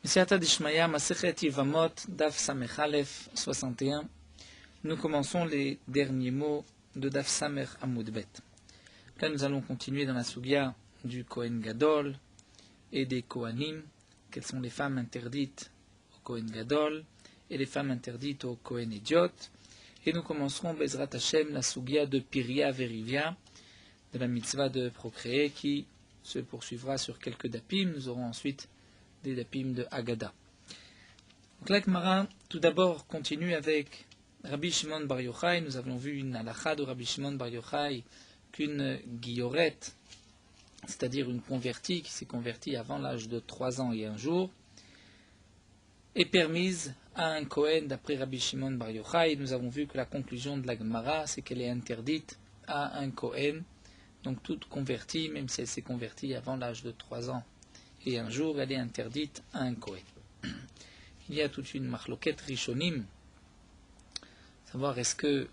Siyata Dishmaya, Masechet Yevamot, Daf Samech Aleph 61. Nous commençons les derniers mots de Daf Samech Amud Bet. Là, nous allons continuer dans la Sugya du Kohen Gadol et des Kohanim. Quelles sont les femmes interdites au Kohen Gadol et les femmes interdites au Kohen Idiot. Et nous commencerons, Bezrat Hashem, la Sugya de Piria Verivia, de la mitzvah de procréer, qui se poursuivra sur quelques dapim. Nous aurons ensuite des dapim de Haggadah. Donc la Gemara, tout d'abord, continue avec Rabbi Shimon Bar Yochai. Nous avons vu une halakha de Rabbi Shimon Bar Yochai qu'une guillorette, c'est-à-dire une convertie qui s'est convertie avant l'âge de 3 ans et un jour, est permise à un Kohen d'après Rabbi Shimon Bar Yochai. Nous avons vu que la conclusion de la Gemara, c'est qu'elle est interdite à un Kohen. Donc toute convertie, même si elle s'est convertie avant l'âge de 3 ans et un jour, elle est interdite à un Kohen. Il y a toute une marloquette rishonim, savoir est-ce que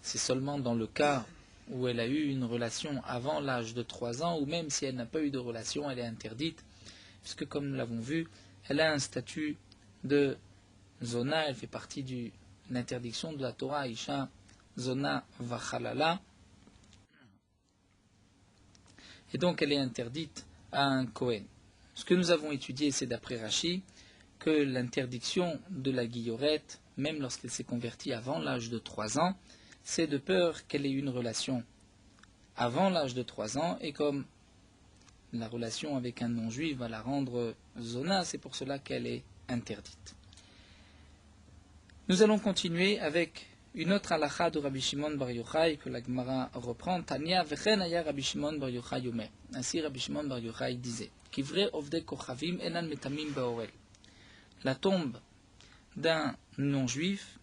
c'est seulement dans le cas où elle a eu une relation avant l'âge de 3 ans, ou même si elle n'a pas eu de relation, elle est interdite, puisque comme nous l'avons vu, elle a un statut de zona, elle fait partie de l'interdiction de la Torah, Isha zona vachalala, et donc elle est interdite à un Kohen. Ce que nous avons étudié, c'est d'après Rashi, que l'interdiction de la guillorette, même lorsqu'elle s'est convertie avant l'âge de 3 ans, c'est de peur qu'elle ait une relation avant l'âge de 3 ans, et comme la relation avec un non-juif va la rendre zona, c'est pour cela qu'elle est interdite. Nous allons continuer avec une autre halakha de Rabbi Shimon Bar Yochai que la Gemara reprend. Tanya vechen aya Rabbi Shimon Bar Yochai yomer. Ainsi Rabbi Shimon Bar Yochai disait: Kivre ovde kochavim enan metamim beorel. La tombe d'un non-juif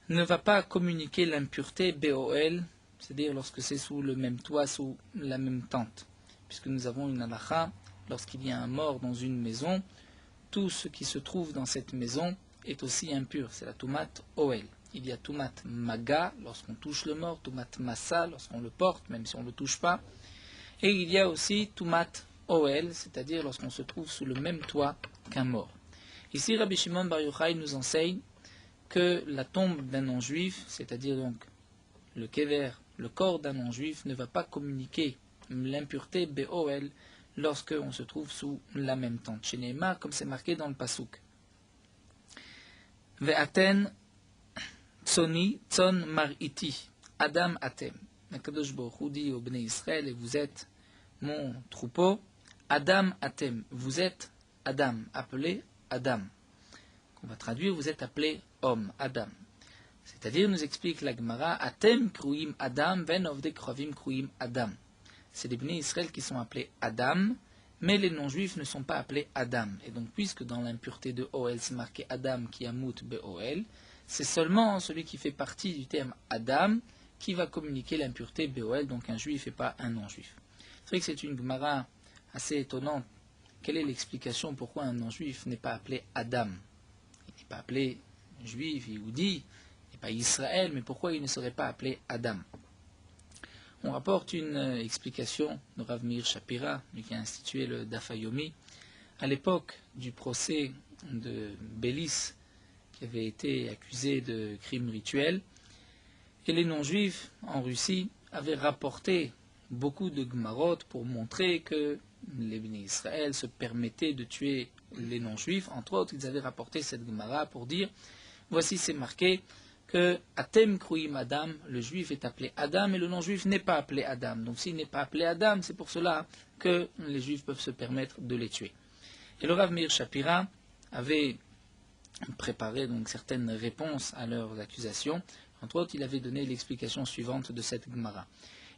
ne va pas communiquer l'impureté beorel, c'est-à-dire lorsque c'est sous le même toit, sous la même tente. Puisque nous avons une halakha, lorsqu'il y a un mort dans une maison, tout ce qui se trouve dans cette maison est aussi impur. C'est la tumat oel. Il y a tumat maga lorsqu'on touche le mort, tumat massa lorsqu'on le porte, même si on ne le touche pas. Et il y a aussi tumat oel, c'est-à-dire lorsqu'on se trouve sous le même toit qu'un mort. Ici, Rabbi Shimon Bar Yochai nous enseigne que la tombe d'un non-juif, c'est-à-dire donc le kever, le corps d'un non-juif, ne va pas communiquer l'impureté be'oel lorsque on se trouve sous la même tente. Chez Neymar, comme c'est marqué dans le pasuk. Ve'aten tsoni tson mar'iti Adam atem. Akadosh Baruch Hu dit au Bnei Israël, et vous êtes mon troupeau. Adam atem, vous êtes Adam, appelé Adam. On va traduire, vous êtes appelé homme, Adam. C'est-à-dire, nous explique la Gemara, Atem kruim Adam, ven ovde krovim kruim Adam. C'est les Bnei Israël qui sont appelés Adam, mais les non-juifs ne sont pas appelés Adam. Et donc, puisque dans l'impureté de Oel, c'est marqué Adam qui amout Be'oel, c'est seulement celui qui fait partie du terme Adam qui va communiquer l'impureté Be'oel, donc un juif et pas un non-juif. C'est vrai que c'est une Gemara assez étonnante. Quelle est l'explication pourquoi un non-juif n'est pas appelé Adam? Il n'est pas appelé juif, Yehudi, il n'est pas Israël, mais pourquoi il ne serait pas appelé Adam? On rapporte une explication de Rav Meir Shapira, lui qui a institué le Daf Yomi, à l'époque du procès de Bélis, qui avait été accusé de crimes rituels, et les non-juifs en Russie avaient rapporté beaucoup de Gemarot pour montrer que les Bnei Israël se permettaient de tuer les non-juifs. Entre autres, ils avaient rapporté cette Gemara pour dire, voici c'est marqué que Atem Kruim Adam, le juif est appelé Adam et le non-juif n'est pas appelé Adam. Donc s'il n'est pas appelé Adam, c'est pour cela que les juifs peuvent se permettre de les tuer. Et le Rav Meir Shapira avait préparé donc certaines réponses à leurs accusations. Entre autres, il avait donné l'explication suivante de cette Gemara.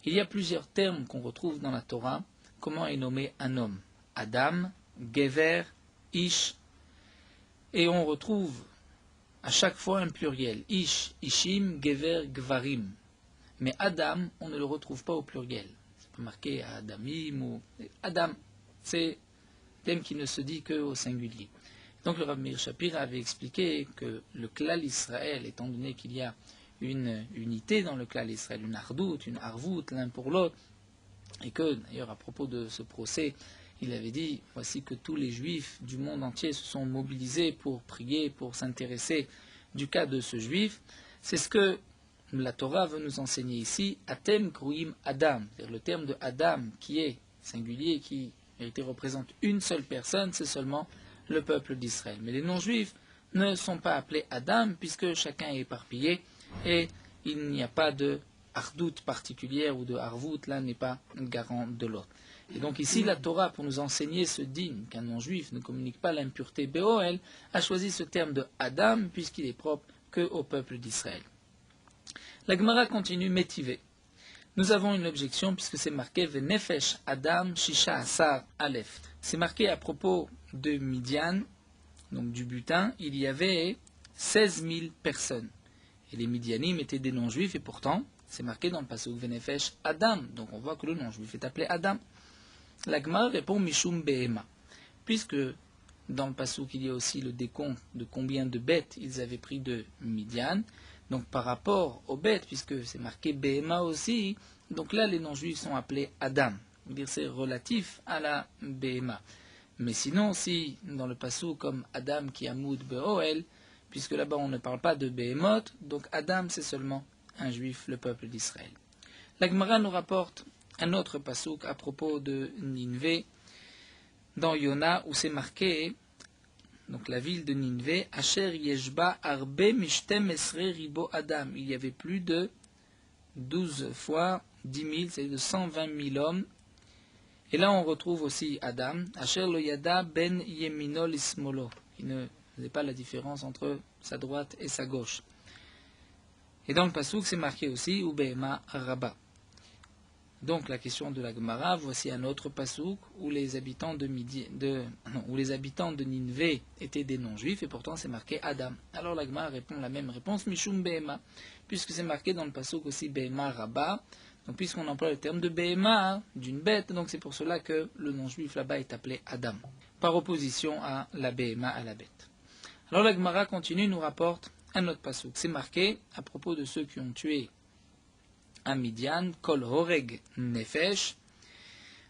Il y a plusieurs termes qu'on retrouve dans la Torah. Comment est nommé un homme? Adam, Gever, Ish. Et on retrouve à chaque fois un pluriel. Ish, Ishim, Gever, Gvarim. Mais Adam, on ne le retrouve pas au pluriel. C'est pas marqué Adamim ou Adam. C'est un thème qui ne se dit qu'au singulier. Donc le Rav Meir Shapira avait expliqué que le klal Israël, étant donné qu'il y a une unité dans le klal Israël, une ardout, une arvout l'un pour l'autre, et que d'ailleurs à propos de ce procès, il avait dit, voici que tous les juifs du monde entier se sont mobilisés pour prier, pour s'intéresser du cas de ce juif. C'est ce que la Torah veut nous enseigner ici, Atem Kruim Adam, c'est-à-dire le terme de Adam qui est singulier, qui en vérité représente une seule personne, c'est seulement le peuple d'Israël. Mais les non-juifs ne sont pas appelés Adam puisque chacun est éparpillé et il n'y a pas de hardout particulière ou de harvout, l'un n'est pas garant de l'autre. Et donc ici, la Torah, pour nous enseigner ce digne qu'un non-juif ne communique pas l'impureté Béoel, a choisi ce terme de Adam puisqu'il est propre qu'au peuple d'Israël. La Gemara continue métivée. Nous avons une objection puisque c'est marqué Venefesh Adam Shisha Asar Aleph. C'est marqué à propos de Midian, donc du butin, il y avait 16 000 personnes. Et les Midianim étaient des non-juifs et pourtant, c'est marqué dans le pasuk Venefesh Adam. Donc on voit que le non-juif est appelé Adam. La Gemara répond Mishum Behema. Puisque dans le pasuk il y a aussi le décompte de combien de bêtes ils avaient pris de Midian. Donc par rapport aux bêtes, puisque c'est marqué Behema aussi, donc là les non-juifs sont appelés Adam. C'est-à-dire c'est relatif à la Behema. Mais sinon, si dans le pasuk comme Adam qui amoud Beoel, puisque là-bas on ne parle pas de Behemoth, donc Adam c'est seulement un juif, le peuple d'Israël. La Gemara nous rapporte un autre pasuk à propos de Ninvé, dans Yona, où c'est marqué, donc la ville de Ninvé, Asher Yeshba Arbe Mishtem Esre Ribo Adam. Il y avait plus de 12 fois 10 000, c'est-à-dire de 120 000 hommes. Et là on retrouve aussi Adam, Asher Lo Yada Ben Yemino Lismolo. Il ne faisait pas la différence entre sa droite et sa gauche. Et dans le pasuk c'est marqué aussi Ubehema Rabba. Donc la question de la Gemara, voici un autre pasuk où les habitants de Ninvé étaient des non-juifs et pourtant c'est marqué Adam. Alors la Gemara répond la même réponse, Mishum Behema, puisque c'est marqué dans le pasuk aussi Behema Rabba. Donc puisqu'on emploie le terme de Behema, d'une bête, donc c'est pour cela que le non-juif là-bas est appelé Adam, par opposition à la Behema, à la bête. Alors la Gemara continue, nous rapporte un autre pasuk. C'est marqué à propos de ceux qui ont tué à Midian, Kol Horeg Nefesh,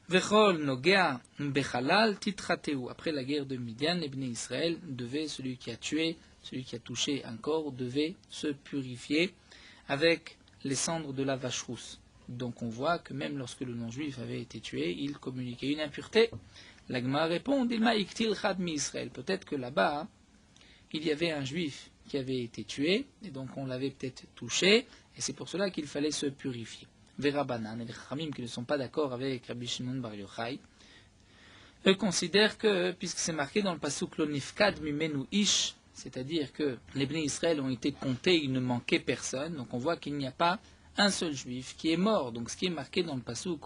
Vechol Nogea Bechalal Titrateu. Après la guerre de Midian, les Bnei Israël devaient, celui qui a tué, celui qui a touché un corps, devait se purifier avec les cendres de la vache rousse. Donc on voit que même lorsque le non-juif avait été tué, il communiquait une impureté. L'Agma répond, Dilma Iktil Chad mi Israël. Peut-être que là-bas, il y avait un juif qui avait été tué, et donc on l'avait peut-être touché, et c'est pour cela qu'il fallait se purifier. Verabanan, et les Chachamim qui ne sont pas d'accord avec Rabbi Shimon Bar Yochai, eux considèrent que, puisque c'est marqué dans le pasuk Lonifkad Mimenu Ish, c'est-à-dire que les Bnei Israël ont été comptés, il ne manquait personne, donc on voit qu'il n'y a pas un seul juif qui est mort. Donc ce qui est marqué dans le pasuk,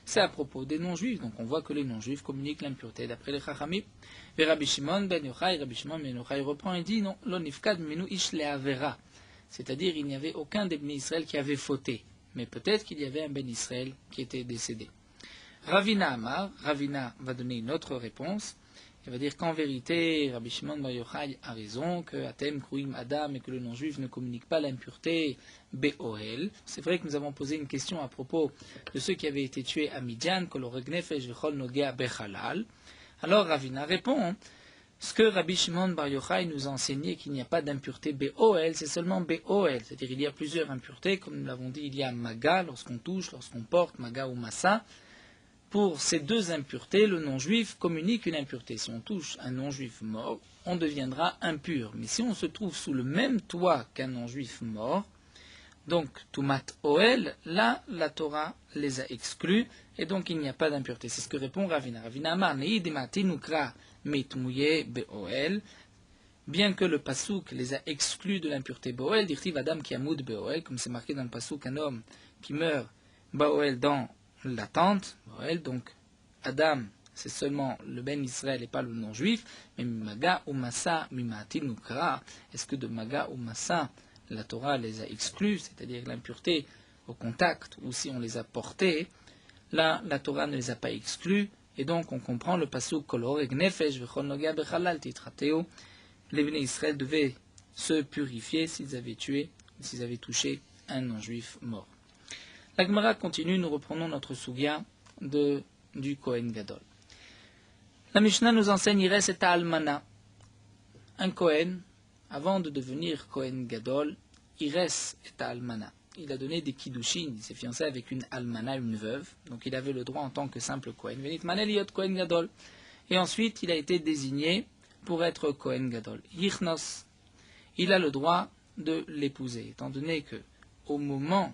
c'est à propos des non-juifs. Donc on voit que les non-juifs communiquent l'impureté d'après les Chachamim. Et Rabbi Shimon ben Yochai reprend et dit non, l'onifkad minu ish le'avera. C'est-à-dire il n'y avait aucun des Bnei Israël qui avait fauté. Mais peut-être qu'il y avait un Ben Israël qui était décédé. Ravina Amar, Ravina va donner une autre réponse. Il va dire qu'en vérité, Rabbi Shimon Bar Yochai a raison, que Atem Kruim Adam et que le non-juif ne communique pas l'impureté Be'oel. C'est vrai que nous avons posé une question à propos de ceux qui avaient été tués à Midian, que l'Oregnefesh Vechol Nogea Bechalal. Alors Ravina répond, ce que Rabbi Shimon Bar Yochai nous a enseigné qu'il n'y a pas d'impureté Be'oel, c'est seulement Be'oel. C'est-à-dire il y a plusieurs impuretés, comme nous l'avons dit, il y a Maga, lorsqu'on touche, lorsqu'on porte, Maga ou Massa. Pour ces deux impuretés, le non-juif communique une impureté. Si on touche un non-juif mort, on deviendra impur. Mais si on se trouve sous le même toit qu'un non-juif mort, donc Tumat Oel, là, la Torah les a exclus, et donc il n'y a pas d'impureté. C'est ce que répond Ravina. Ravina Amar, Neidemati Nukra Mitmouye Be'oel, bien que le Pasuk les a exclus de l'impureté Be'oel, dirtiv Adam qui amoud Be'oel, comme c'est marqué dans le Pasuk, un homme qui meurt Be'oel dans la tente, donc Adam, c'est seulement le Ben Israël et pas le non-juif, mais Maga ou Massa, Mimati Nukra, est-ce que de Maga ou Massa, la Torah les a exclus, c'est-à-dire l'impureté au contact, ou si on les a portés, là, la Torah ne les a pas exclus, et donc on comprend le pasuk Kolor et Gnefesh Vechol Nogea Bechalal Titrateo, les Ben Israël devaient se purifier s'ils avaient tué, s'ils avaient touché un non-juif mort. La Gemara continue, nous reprenons notre sougya du Kohen Gadol. La Mishnah nous enseigne Ires et Almana. Un Kohen, avant de devenir Kohen Gadol, Ires et Almana. Il a donné des kiddushin, il s'est fiancé avec une Almana, une veuve, donc il avait le droit en tant que simple Kohen. Venit Manel Yot Kohen Gadol. Et ensuite, il a été désigné pour être Kohen Gadol. Yichnos, il a le droit de l'épouser, étant donné que au moment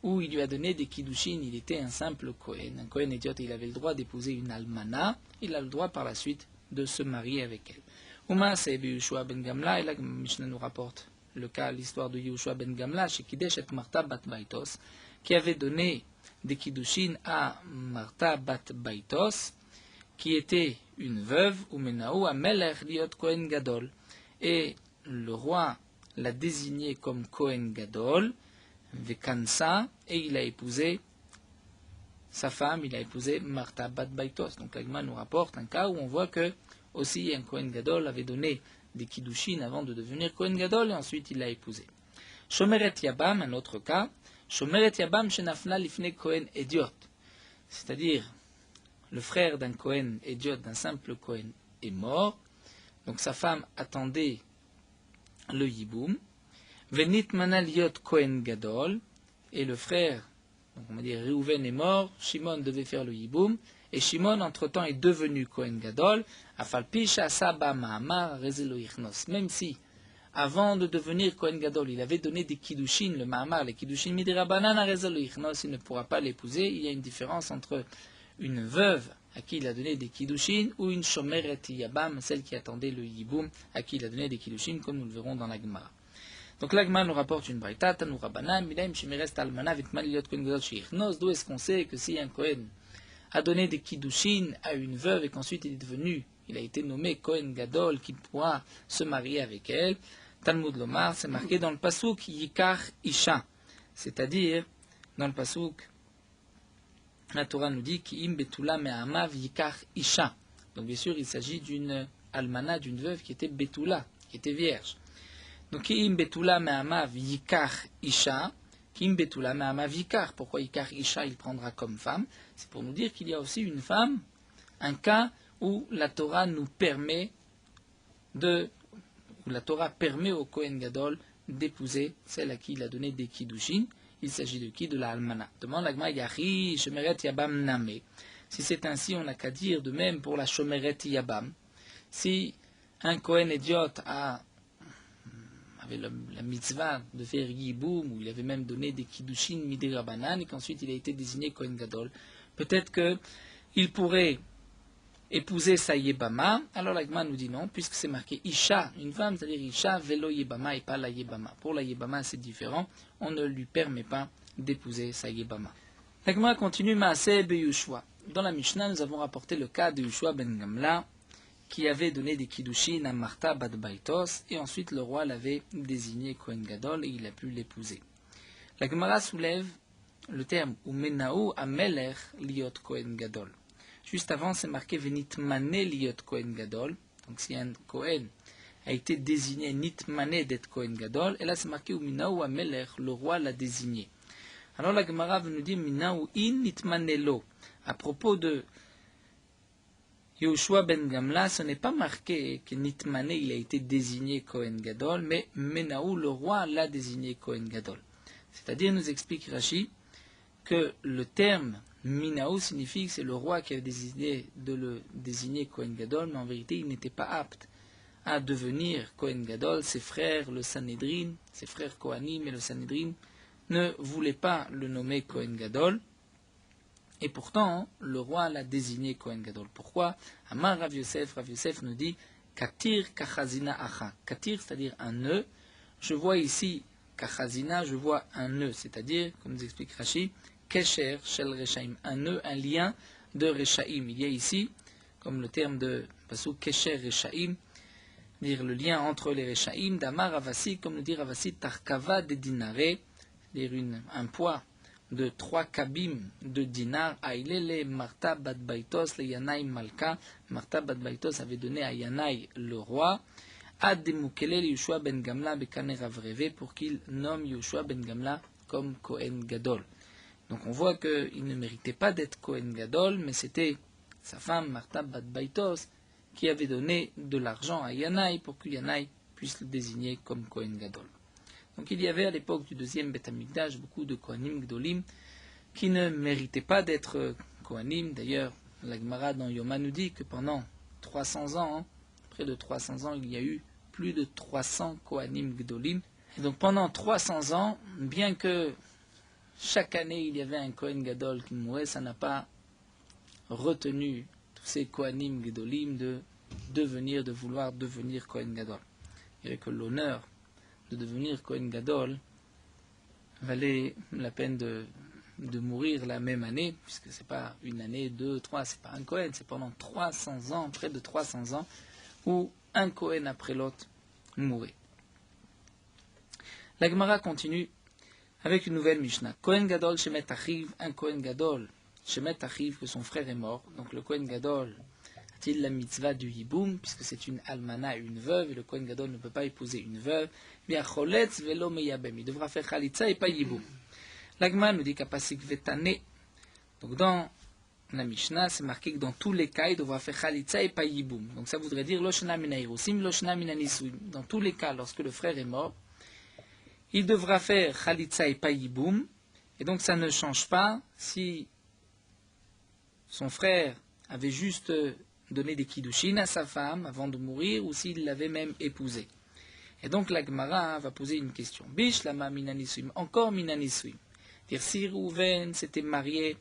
où il lui a donné des kiddushin, il était un simple Kohen. Un Kohen idiot, il avait le droit d'épouser une Almana, il a le droit par la suite de se marier avec elle. Uma c'est Yehoshua ben Gamla, et là Mishnah nous rapporte le cas, l'histoire de Yehoshua ben Gamla, chez Kidesh et Martha bat Baitos, qui avait donné des kiddushin à Martha bat Baitos, qui était une veuve, ou Menaou, à Melech liot Kohen Gadol. Et le roi l'a désigné comme Kohen Gadol, Vekansa, et il a épousé sa femme, il a épousé Martha bat Baitos. Donc l'Agma nous rapporte un cas où on voit que aussi un Kohen Gadol avait donné des kiddushin avant de devenir Kohen Gadol, et ensuite il l'a épousé. Shomeret Yabam, un autre cas, Shomeret Yabam shenafna lifne Kohen Ediot, c'est-à-dire le frère d'un Kohen Ediot, d'un simple Kohen, est mort, donc sa femme attendait le Yiboum, Venit Manaliot Kohen Gadol, et le frère, donc on va dire Réhouven est mort, Shimon devait faire le Yiboum, et Shimon entre-temps est devenu Kohen Gadol, Afalpisha Saba Mahamar Rezelo Ichnos, même si avant de devenir Kohen Gadol, il avait donné des kiddushin, le Mahamar, les kiddushin Midirabanan Rezelo Ichnos, il ne pourra pas l'épouser. Il y a une différence entre une veuve à qui il a donné des kiddushin ou une Shomeret Yabam, celle qui attendait le Yiboum, à qui il a donné des kiddushin, comme nous le verrons dans la Gemara. Donc la Gemara nous rapporte une braïta, Tanu Rabbanan, Milaim Shimerest Almana Vitman Liot Kohen Gadol Sheichnos. D'où est-ce qu'on sait que si un Kohen a donné des kiddushin à une veuve et qu'ensuite il a été nommé Kohen Gadol, qu'il pourra se marier avec elle? Talmud Lomar, c'est marqué dans le pasuk Yikar Isha, c'est-à-dire dans le pasuk, la Torah nous dit Ki im betula me'amav Yikar Isha. Donc bien sûr, il s'agit d'une almana, d'une veuve qui était betula, qui était vierge. Donc Ki im betula me'amav Yikar Isha, Ki im betula me'amav Yikar. Pourquoi Yikar Isha il prendra comme femme? C'est pour nous dire qu'il y a aussi une femme, un cas où la Torah nous permet où la Torah permet au Kohen Gadol d'épouser celle à qui il a donné des kiddushin. Il s'agit de qui? De la almana. Demande l'agma Yahi Shomeret Yabam Name. Si c'est ainsi, on n'a qu'à dire de même pour la Shomeret Yabam. Si un Kohen idiot avait la mitzvah de faire Yiboum, ou il avait même donné des kiddushin Midei Rabbanan, et qu'ensuite il a été désigné Kohen Gadol, peut-être qu'il pourrait épouser sa Yebama. Alors l'Agma nous dit non, puisque c'est marqué Isha, une femme, c'est-à-dire Isha velo Yebama et pas la Yebama. Pour la Yebama, c'est différent, on ne lui permet pas d'épouser sa Yebama. L'Agma continue Maaseh Be'Yehoshua. Dans la Mishnah, nous avons rapporté le cas de Yehoshua ben Gamla, qui avait donné des kiddushin à Martha bat Baitos, et ensuite le roi l'avait désigné Kohen Gadol et il a pu l'épouser. La Gemara soulève le terme Umenaou Amelech liot Kohen Gadol. Juste avant, c'est marqué Venit Mané liot Kohen Gadol. Donc si un Kohen a été désigné Nitmané d'être Kohen Gadol, et là c'est marqué Umenaou Amelech, le roi l'a désigné. Alors la Gemara veut nous dire Minaou in Nitmanelo. À propos de Yehoshua ben Gamla, ce n'est pas marqué que Nitmané il a été désigné Kohen Gadol, mais Menaou, le roi, l'a désigné Kohen Gadol. C'est-à-dire, nous explique Rashi, que le terme Minaou signifie que c'est le roi qui a décidé de le désigner Kohen Gadol, mais en vérité, il n'était pas apte à devenir Kohen Gadol. Ses frères, le Sanhedrin, ses frères Kohanim et le Sanhedrin ne voulaient pas le nommer Kohen Gadol. Et pourtant, le roi l'a désigné Kohen Gadol. Pourquoi? Amar Rav Yosef nous dit Katir Kachazina Acha. Katir, c'est-à-dire un nœud. Je vois ici Kachazina, je vois un nœud, c'est-à-dire, comme nous explique Rashi, Kesher Shel Reshaim, un nœud, un lien de Reshaim. Il y a ici, comme le terme de Pasuk Kesher Reshaim, dire le lien entre les Reshaim, d'Amar Ravasi, comme nous dit Ravasi, Tarkava de Dinare, c'est-à-dire un poids de 3 kabim de dinar, Aïlele Martha bat Baitos le Yanaï Malka. Martha bat Baitos avait donné à Yanaï le roi, Ad Demukelel Yehoshua ben Gamla bekane Ravreve, pour qu'il nomme Yehoshua ben Gamla comme Kohen Gadol. Donc on voit qu'il ne méritait pas d'être Kohen Gadol, mais c'était sa femme, Martha Bat Baitos, qui avait donné de l'argent à Yanaï pour que Yanaï puisse le désigner comme Kohen Gadol. Donc il y avait à l'époque du deuxième Beth Amikdash beaucoup de Kohanim Gdolim qui ne méritaient pas d'être Kohanim. D'ailleurs, la Gemara dans Yoma nous dit que pendant 300 ans, près de 300 ans, il y a eu plus de 300 Kohanim Gdolim. Et donc pendant 300 ans, bien que chaque année il y avait un Kohen Gadol qui mourait, ça n'a pas retenu tous ces Kohanim Gdolim de vouloir devenir Kohen Gadol. Il y avait que l'honneur de devenir Kohen Gadol valait la peine de mourir la même année, puisque c'est pas une année, deux, trois, c'est pas un Kohen, c'est pendant 300 ans, près de 300 ans, où un Kohen après l'autre mourait. La Gemara continue avec une nouvelle Mishnah. Kohen Gadol Shemet Achiv, un Kohen Gadol Shemet Achiv, que son frère est mort. Donc le Kohen Gadol a-t-il la mitzvah du Yiboum, puisque c'est une almana, une veuve, et le Kohen Gadol ne peut pas épouser une veuve. Bien Choletz velo meyabem, il devra faire Chalitza et pas Yiboum. La Gemara nous dit qu'à Pasik Vetane, donc dans la Mishnah, c'est marqué que dans tous les cas, il devra faire Chalitza et pas Yiboum. Donc ça voudrait dire Loshana mina Hirosim, Loshana mina Nisuim. Dans tous les cas, lorsque le frère est mort, il devra faire Chalitza et pas Yiboum. Et donc ça ne change pas si son frère avait juste donné des kiddushin à sa femme avant de mourir ou s'il l'avait même épousée. Et donc la Gemara va poser une question. Bish lama minanisuim, encore minanisuim. Dire si Rouven s'était marié,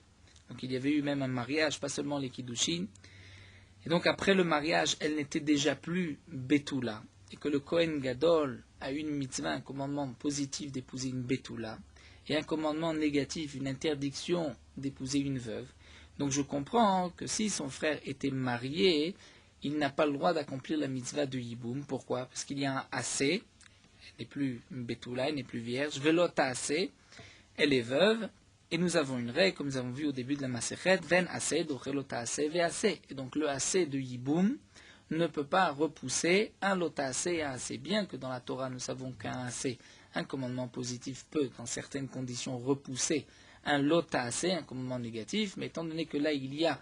donc il y avait eu même un mariage, pas seulement les kiddushin. Et donc après le mariage, elle n'était déjà plus Betula. Et que le Kohen Gadol a une mitzvah, un commandement positif d'épouser une Betula, et un commandement négatif, une interdiction d'épouser une veuve. Donc je comprends que si son frère était marié, il n'a pas le droit d'accomplir la mitzvah de Yiboum. Pourquoi? Parce qu'il y a un assez, elle n'est plus Betula, elle n'est plus vierge, Velota assez, elle est veuve, et nous avons une règle, comme nous avons vu au début de la Masechet, Ven assez, Dochelota assez, Ve assez. Et donc le assez de Yiboum ne peut pas repousser un lota assez et un assez. Bien que dans la Torah nous savons qu'un assez, un commandement positif peut, dans certaines conditions, repousser un lota assez, un commandement négatif, mais étant donné que là il y a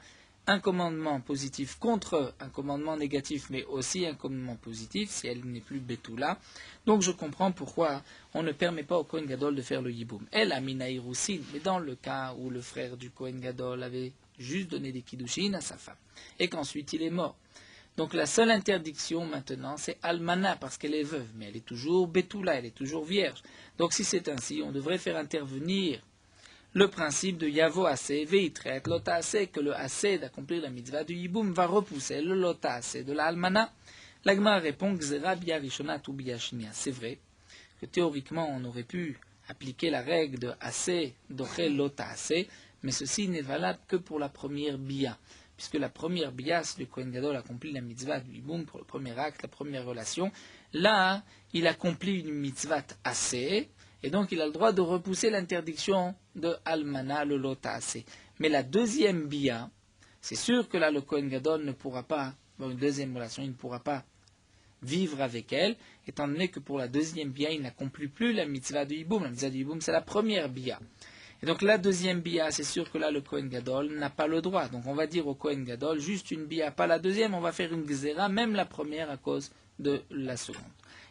un commandement positif contre un commandement négatif, mais aussi un commandement positif, si elle n'est plus Betula, donc je comprends pourquoi on ne permet pas au Kohen Gadol de faire le Yiboum. Elle a Minaïroussin, mais dans le cas où le frère du Kohen Gadol avait juste donné des kiddushin à sa femme, et qu'ensuite il est mort. Donc la seule interdiction maintenant, c'est Almana, parce qu'elle est veuve, mais elle est toujours Betula, elle est toujours vierge. Donc si c'est ainsi, on devrait faire intervenir le principe de Yavo Assez, Veitret, Lota Assez, que le Assez d'accomplir la mitzvah du Yiboum va repousser le Lota Assez de la Almana. L'Agma répond Gzera Bia Rishona tu Bia Shinia. C'est vrai que théoriquement on aurait pu appliquer la règle de Assez, Dochel Lota Assez, mais ceci n'est valable que pour la première Bia. Puisque la première Bia, si le Kohen Gadol accomplit la mitzvah du Yiboum pour le premier acte, la première relation, là, il accomplit une mitzvah Assez, et donc il a le droit de repousser l'interdiction de Almana, le Lota Assez. Mais la deuxième Bia, c'est sûr que là le Kohen Gadol ne pourra pas avoir une deuxième relation, il ne pourra pas vivre avec elle, étant donné que pour la deuxième Bia, il n'accomplit plus la mitzvah du Yiboum. La mitzvah du Yiboum, c'est la première Bia. Et donc la deuxième Bia, c'est sûr que là le Kohen Gadol n'a pas le droit. Donc on va dire au Kohen Gadol, juste une Bia, pas la deuxième, on va faire une Gzera, même la première à cause de la seconde.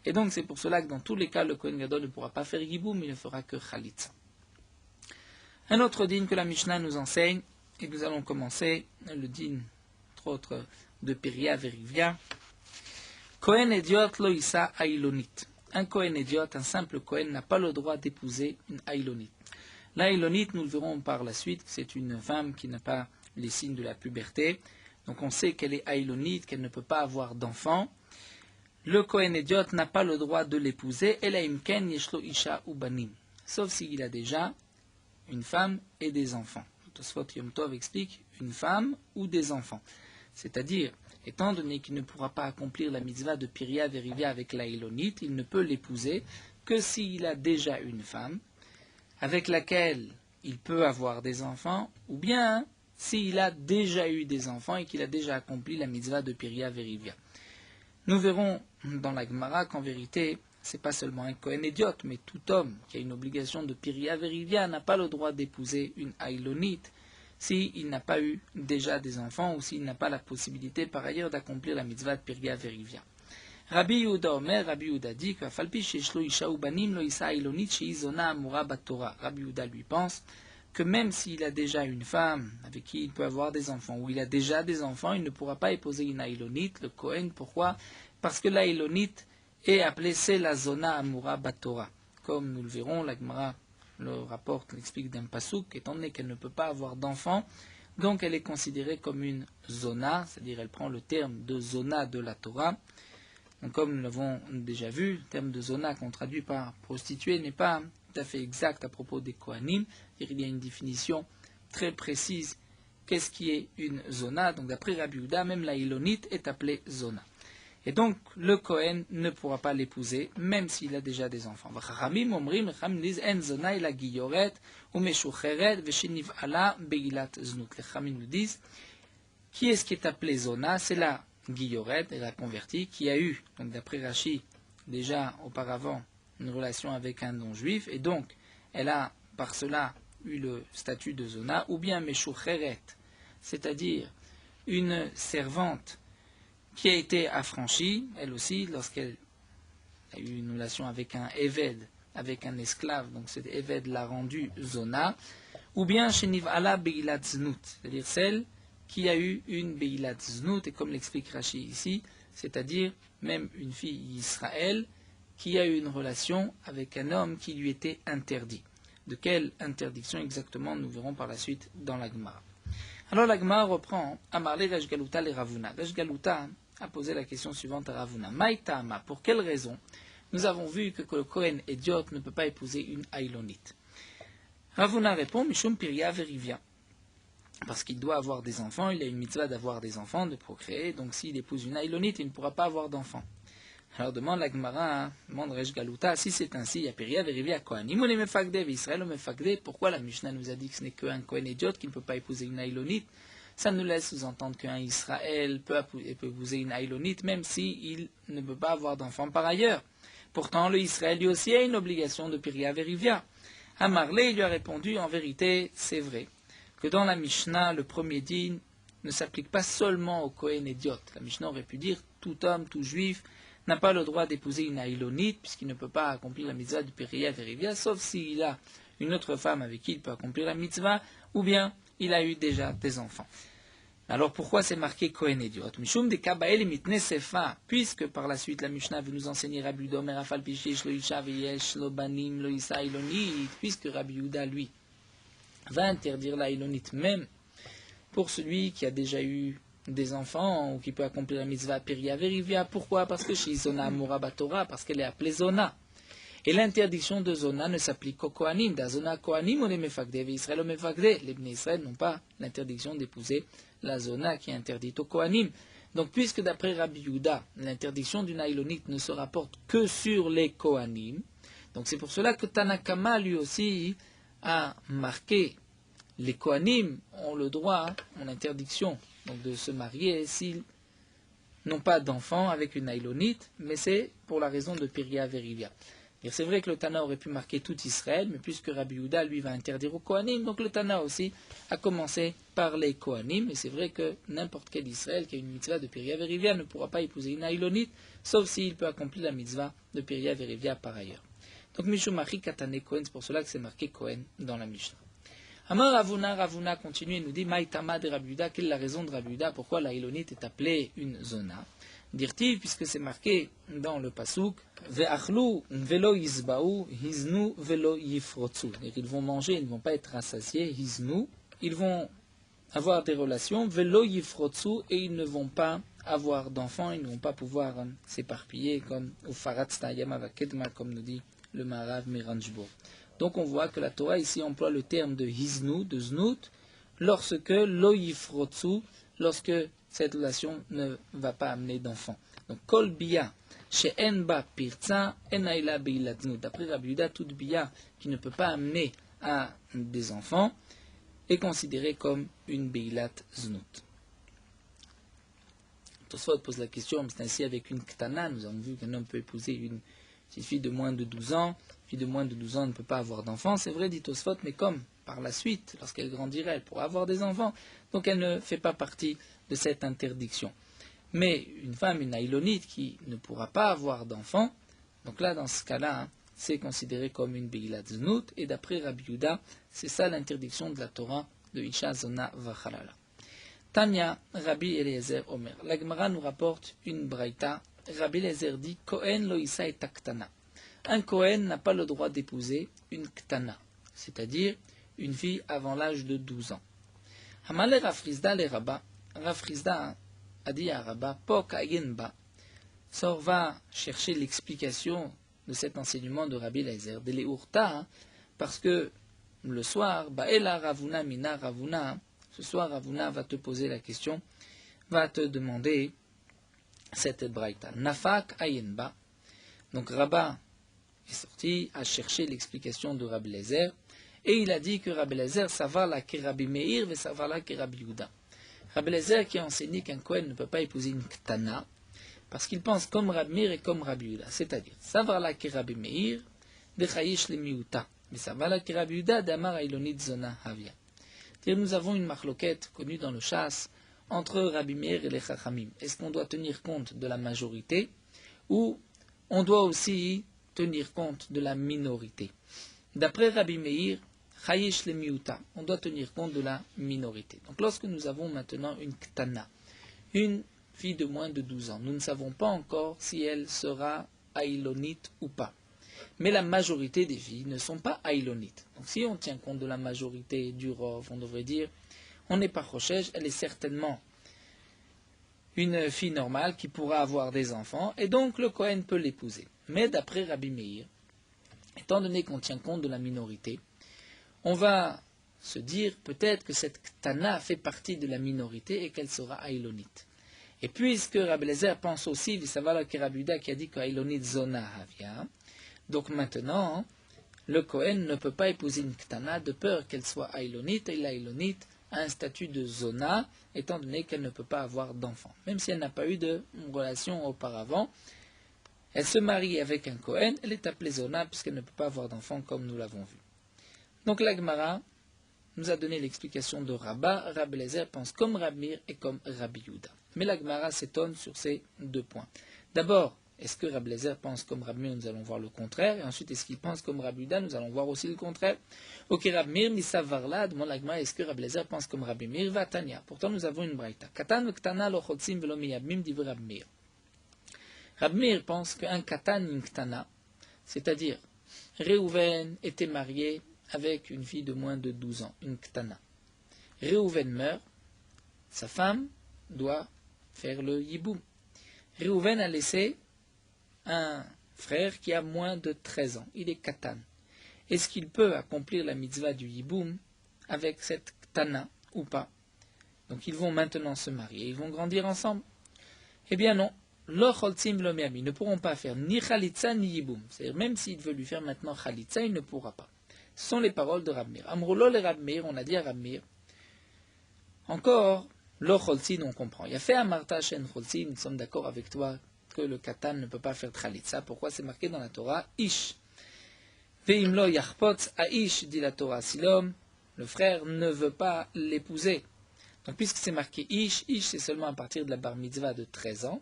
Et donc c'est pour cela que dans tous les cas, le Kohen Gadol ne pourra pas faire Yiboum, il ne fera que Chalitza. Un autre din que la Mishnah nous enseigne, et nous allons commencer le din, entre autres, de Peria Verivia. Kohen Ediot lo issa Ailonit. Un Kohen Ediot, un simple Kohen, n'a pas le droit d'épouser une Ailonit. L'Ailonite, nous le verrons par la suite, c'est une femme qui n'a pas les signes de la puberté. Donc on sait qu'elle est Ailonite, qu'elle ne peut pas avoir d'enfant. Le Kohen Ediot n'a pas le droit de l'épouser. Elaimken yeshlo isha ubanim. Sauf s'il a déjà une femme et des enfants. Tosfot Yom Tov explique une femme ou des enfants. C'est-à-dire, étant donné qu'il ne pourra pas accomplir la mitzvah de Piria Verivia avec l'Ailonite, il ne peut l'épouser que s'il a déjà une femme avec laquelle il peut avoir des enfants, ou bien s'il a déjà eu des enfants et qu'il a déjà accompli la mitzvah de Piria Verivia. Nous verrons dans la Gemara qu'en vérité, c'est pas seulement un Kohen idiot, mais tout homme qui a une obligation de Piria Verivia n'a pas le droit d'épouser une Aïlonite s'il n'a pas eu déjà des enfants ou s'il n'a pas la possibilité par ailleurs d'accomplir la mitzvah de Piria Verivia. Rabbi Yehuda Omer, Rabbi Yehuda dit que Rabbi Yehuda lui pense que même s'il a déjà une femme avec qui il peut avoir des enfants, ou il a déjà des enfants, il ne pourra pas épouser une Aïlonite, le Kohen. Pourquoi? Parce que l'Aïlonite est appelée c'est la Zona Amura Batora. Comme nous le verrons, la Gemara le rapporte, l'explique d'un pasouk, étant donné qu'elle ne peut pas avoir d'enfants, donc elle est considérée comme une Zona, c'est-à-dire elle prend le terme de Zona de la Torah. Donc, comme nous l'avons déjà vu, le terme de zona qu'on traduit par prostituée n'est pas tout à fait exact à propos des Kohanim. Il y a une définition très précise. Qu'est-ce qui est une zona? Donc d'après Rabbi Yehuda, même la Ilonite est appelée zona. Et donc le Kohen ne pourra pas l'épouser, même s'il a déjà des enfants. Les Chachamim nous disent, qui est-ce qui est appelé zona? C'est la Guilloret, elle a converti, qui a eu, donc d'après Rashi, déjà auparavant une relation avec un non-juif, et donc elle a par cela eu le statut de zona, ou bien Meshoucheret, c'est-à-dire une servante qui a été affranchie, elle aussi, lorsqu'elle a eu une relation avec un Eved, avec un esclave, donc cet Eved l'a rendu zona, ou bien Sheniv Ala Beilat Znut, c'est-à-dire celle qui a eu une Beilat Znout, et comme l'explique Rashi ici, c'est-à-dire même une fille d'Israël qui a eu une relation avec un homme qui lui était interdit. De quelle interdiction exactement, nous verrons par la suite dans la Gemara. Alors la Gemara reprend Amarle Resh Galuta le Ravuna. Resh Galuta a posé la question suivante à Ravuna. Maïtama, pour quelle raison nous avons vu que le Kohen idiot ne peut pas épouser une Aïlonite? Ravuna répond Mishum Piria Verivia. Parce qu'il doit avoir des enfants, il a une mitzvah d'avoir des enfants, de procréer, donc s'il épouse une Aïlonite, il ne pourra pas avoir d'enfants. Alors demande la Gemara, demande Resh Galuta, si c'est ainsi, il y a Piria Verivia Kohanim ou les Mefagde, Israël ou Mefagde, pourquoi la Mishnah nous a dit que ce n'est qu'un Kohen idiot qui ne peut pas épouser une Aïlonite? Ça nous laisse sous-entendre qu'un Israël peut épouser une Aïlonite, même s'il ne peut pas avoir d'enfants par ailleurs. Pourtant, le Israël lui aussi a une obligation de Piria Verivia. Amarlé lui a répondu, en vérité, c'est vrai que dans la Mishnah, le premier din ne s'applique pas seulement au Kohen idiot. La Mishnah aurait pu dire tout homme, tout juif n'a pas le droit d'épouser une Aïlonite puisqu'il ne peut pas accomplir la mitzvah de Piria Verivia, sauf s'il a une autre femme avec qui il peut accomplir la mitzvah, ou bien il a eu déjà des enfants. Alors pourquoi c'est marqué Kohen idiot? Mishum de Kabael mitne sefa, puisque par la suite la Mishnah veut nous enseigner Rabbi Yehuda Omer afal pishish lo isha veyesh lo banim lo isa Aïlonite, puisque Rabbi Yehuda lui va interdire la Aïlonite même pour celui qui a déjà eu des enfants ou qui peut accomplir la mitzvah Piria Verivia. Pourquoi? Parce que chez Zona Amura Batora, parce qu'elle est appelée Zona. Et l'interdiction de Zona ne s'applique qu'aux Kohanim. Da Zona Kohanim ou les Mefagde, Israël ou Mefagde. Les Bnei Israël n'ont pas l'interdiction d'épouser la Zona qui est interdite aux Kohanim. Donc puisque d'après Rabbi Yehuda, l'interdiction d'une Aïlonite ne se rapporte que sur les Kohanim, donc c'est pour cela que Tanakama lui aussi a marqué les Kohanim ont le droit, ont l'interdiction donc, de se marier s'ils n'ont pas d'enfants avec une Aïlonite, mais c'est pour la raison de Piria Verivia. C'est vrai que le Tana aurait pu marquer tout Israël, mais puisque Rabbi Yehuda lui va interdire aux Kohanim, donc le Tana aussi a commencé par les Kohanim, et c'est vrai que n'importe quel Israël qui a une mitzvah de Piria Verivia ne pourra pas épouser une Aïlonite, sauf s'il peut accomplir la mitzvah de Piria Verivia par ailleurs. Donc Mishum Machi Katane Kohen, c'est pour cela que c'est marqué Kohen dans la Mishnah. Amar Ravuna continue et nous dit Maïtama de Rabbi Yehuda, quelle est la raison de Rabbi Yehuda, pourquoi la Aïlonite est appelée une zona? Dirti, puisque c'est marqué dans le pasuk Ve'achlu velo yizbaou, hiznu velo yifrotsu. Ils vont manger, ils ne vont pas être rassasiés, hiznu, ils vont avoir des relations, velo yifrotsu, et ils ne vont pas avoir d'enfants, ils ne vont pas pouvoir s'éparpiller comme Ufarat Stayama Vakedma, comme nous dit le Maharav Miranjbo. Donc on voit que la Torah ici emploie le terme de hiznu, de znout, lorsque lo yifrotsu, lorsque cette relation ne va pas amener d'enfants. Donc kol biya she'en ba pirtza en aila beilat znout. D'après Rabbi Yehuda, toute biya qui ne peut pas amener à des enfants est considérée comme une beilat znout. Tosfot pose la question, c'est ainsi avec une ktana, nous avons vu qu'un homme peut épouser une petite fille de moins de 12 ans, fille de moins de 12 ans ne peut pas avoir d'enfants, c'est vrai, dit Tosfot, mais comme par la suite, lorsqu'elle grandirait, elle pourra avoir des enfants, donc elle ne fait pas partie de cette interdiction. Mais une femme, une aïlonite, qui ne pourra pas avoir d'enfants, donc là, dans ce cas-là, c'est considéré comme une Beilat Znout, et d'après Rabbi Yehuda, c'est ça l'interdiction de la Torah de Isha Zona Vachalala. Tanya, Rabbi Eliezer Omer. La Gemara nous rapporte une braïta. Rabbi Eliezer dit Kohen lo isa et ktana. Un Kohen n'a pas le droit d'épouser une ktana, c'est-à-dire une fille avant l'âge de 12 ans. Hamale Rafrizda le Rabba. Rafrizda a dit à Rabba Pok ayenba. Sor va chercher l'explication de cet enseignement de Rabbi Eliezer, de l'Eurta, parce que le soir, Ba'ela Ravuna Mina Ravuna, ce soir Ravuna va te poser la question, va te demander cette braïta. Nafak Ayenba. Donc Rabba est sorti à chercher l'explication de Rabbi Eliezer, et il a dit que Rabbi Eliezer, ça va là que Rabbi Meir, et ça va là que Rabbi Yehuda. Rabbi Eliezer qui a enseigné qu'un Kohen ne peut pas épouser une Ktana, parce qu'il pense comme Rabbi Meir et comme Rabbi Yehuda. C'est-à-dire, ça va là que Rabbi Meir, de Chayish le Miuta. Mais ça va là que Rabbi Yehuda, d'Amar Ailonit Zona Havia. Nous avons une marloquette connue dans le chasse entre Rabbi Meir et les Chachamim. Est-ce qu'on doit tenir compte de la majorité ou on doit aussi tenir compte de la minorité? D'après Rabbi Meir, Chayish le Miuta, on doit tenir compte de la minorité. Donc lorsque nous avons maintenant une Ktana, une fille de moins de 12 ans, nous ne savons pas encore si elle sera aïlonite ou pas. Mais la majorité des filles ne sont pas aïlonites. Donc si on tient compte de la majorité du Rov, on devrait dire, on n'est pas Rochège, elle est certainement une fille normale qui pourra avoir des enfants, et donc le Kohen peut l'épouser. Mais d'après Rabbi Meir, étant donné qu'on tient compte de la minorité, on va se dire peut-être que cette Ktana fait partie de la minorité et qu'elle sera aïlonite. Et puisque Rabbi Eliezer pense aussi, il savait que Rabbi Yehuda qui a dit qu'aïlonite zona havia, donc maintenant, le Kohen ne peut pas épouser une Ktana de peur qu'elle soit aïlonite, et l'aïlonite a un statut de zona, étant donné qu'elle ne peut pas avoir d'enfant. Même si elle n'a pas eu de relation auparavant, elle se marie avec un Kohen, elle est appelée zona puisqu'elle ne peut pas avoir d'enfant comme nous l'avons vu. Donc la Gemara nous a donné l'explication de Rabba. Rabbi Eliezer pense comme Rabbi Meir et comme Rabbi Yehuda. Mais la Gemara s'étonne sur ces deux points. D'abord, est-ce que Rabbi Eliezer pense comme Rabbi Meir? Nous allons voir le contraire. Et ensuite, est-ce qu'il pense comme Rabbi Yehuda? Nous allons voir aussi le contraire. Ok, Rabbi Meir, Misavarla, demande la Gemara, est-ce que Rabbi Eliezer pense comme Rabbi Meir? Va Tanya. Pourtant, nous avons une braïta. Katan v'ktana lo chotzim v'lo miyabmim dit Rabbi Meir. Rabbi Meir pense qu'un katan une ktana, c'est-à-dire Réhouven était marié avec une fille de moins de 12 ans, une ktana. Réhouven meurt, sa femme doit faire le yiboum. Réhouven a laissé un frère qui a moins de 13 ans, il est katan. Est-ce qu'il peut accomplir la mitzvah du yiboum avec cette ktana ou pas? Donc ils vont maintenant se marier, ils vont grandir ensemble. Eh bien non, lo choltzim lo miami, ils ne pourront pas faire ni chalitza ni yiboum. C'est-à-dire même s'il veut lui faire maintenant chalitza, il ne pourra pas. Ce sont les paroles de Rabbi Meir. Amroulo le Rabbi Meir, on a dit à Rabbi Meir. Encore, lo choltzin, on comprend. Il y a fait amarta shen choltzin, nous sommes d'accord avec toi que le katan ne peut pas faire chalitza. Pourquoi? C'est marqué dans la Torah, ish. Veim lo yachpotz aish, dit la Torah. Si l'homme, le frère, ne veut pas l'épouser. Donc puisque c'est marqué ish, ish c'est seulement à partir de la bar mitzvah de 13 ans.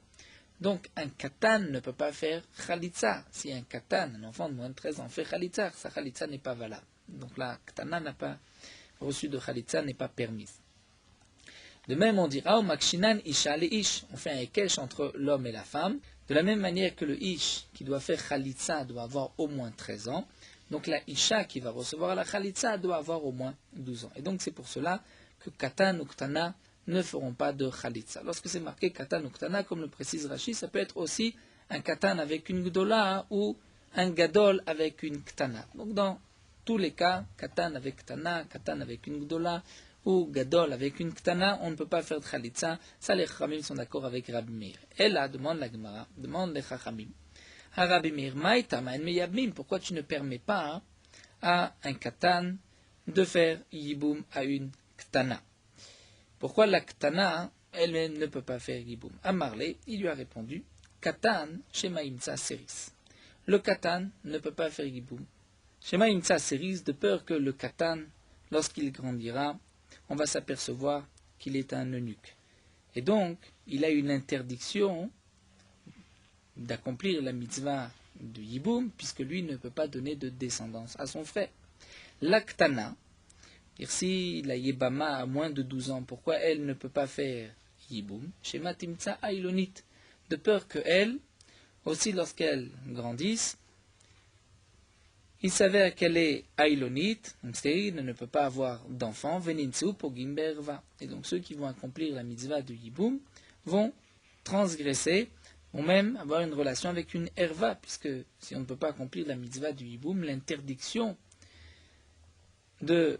Donc un katan ne peut pas faire chalitza. Si un katan, un enfant de moins de 13 ans, fait chalitza, sa chalitza n'est pas valable. Donc la katana n'a pas reçu de chalitza, n'est pas permise. De même, on dira au makshinan isha le ish. On fait un ekesh entre l'homme et la femme. De la même manière que le ish qui doit faire chalitza doit avoir au moins 13 ans. Donc la isha qui va recevoir la chalitza doit avoir au moins 12 ans. Et donc c'est pour cela que katan ou ktana ne feront pas de chalitza. Lorsque c'est marqué katan ou ktana, comme le précise Rashi, ça peut être aussi un katan avec une gdola ou un gadol avec une ktana. Donc dans tous les cas, katan avec ktana, katan avec une gdola ou gadol avec une ktana, on ne peut pas faire de chalitza. Ça, les chachamim sont d'accord avec Rabbi Meir. Et là, demande la Gemara, demande les chachamim. À Rabbi Meir, maïta ma'en meyabmim, pourquoi tu ne permets pas à un katan de faire yiboum à une ktana? Pourquoi la ktana, elle ne peut pas faire yiboum? Amarle, il lui a répondu, katan shema imtsa seris. le katan ne peut pas faire yiboum. Shema imtsa seris, de peur que le katan, lorsqu'il grandira, on va s'apercevoir qu'il est un eunuque. Et donc, il a une interdiction d'accomplir la mitzvah de yiboum, puisque lui ne peut pas donner de descendance à son frère. L'aktana, si la yébama a moins de 12 ans, pourquoi elle ne peut pas faire yiboum? Shema timtsa ailonit, de peur que elle, aussi lorsqu'elle grandisse, il s'avère qu'elle est ailonite, donc stérile, ne peut pas avoir d'enfant, venintsu pogim berva. Et donc ceux qui vont accomplir la mitzvah de yiboum vont transgresser, ou même avoir une relation avec une herva, puisque si on ne peut pas accomplir la mitzvah du yiboum, l'interdiction de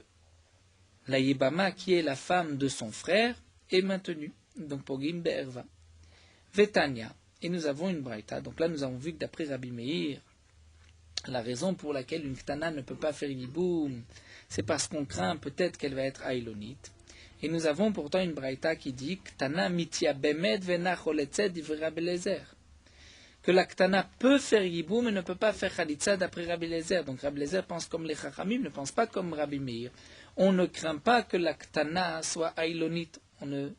la yébama, qui est la femme de son frère, est maintenue. Donc pogim berva. Vetania. Et nous avons une braïta. Donc là, nous avons vu que d'après Rabbi Meir, la raison pour laquelle une ktana ne peut pas faire yiboum, c'est parce qu'on craint peut-être qu'elle va être ailonite. Et nous avons pourtant une braïta qui dit ktana mitia bemed vena choletzet divrei Rabbi Eliezer, que la ktana peut faire yiboum mais ne peut pas faire chalitza d'après Rabbi Eliezer. Donc Rabbi Eliezer pense comme les chachamim, ne pense pas comme Rabbi Meir. On ne craint pas que la ktana soit ailonite. On ne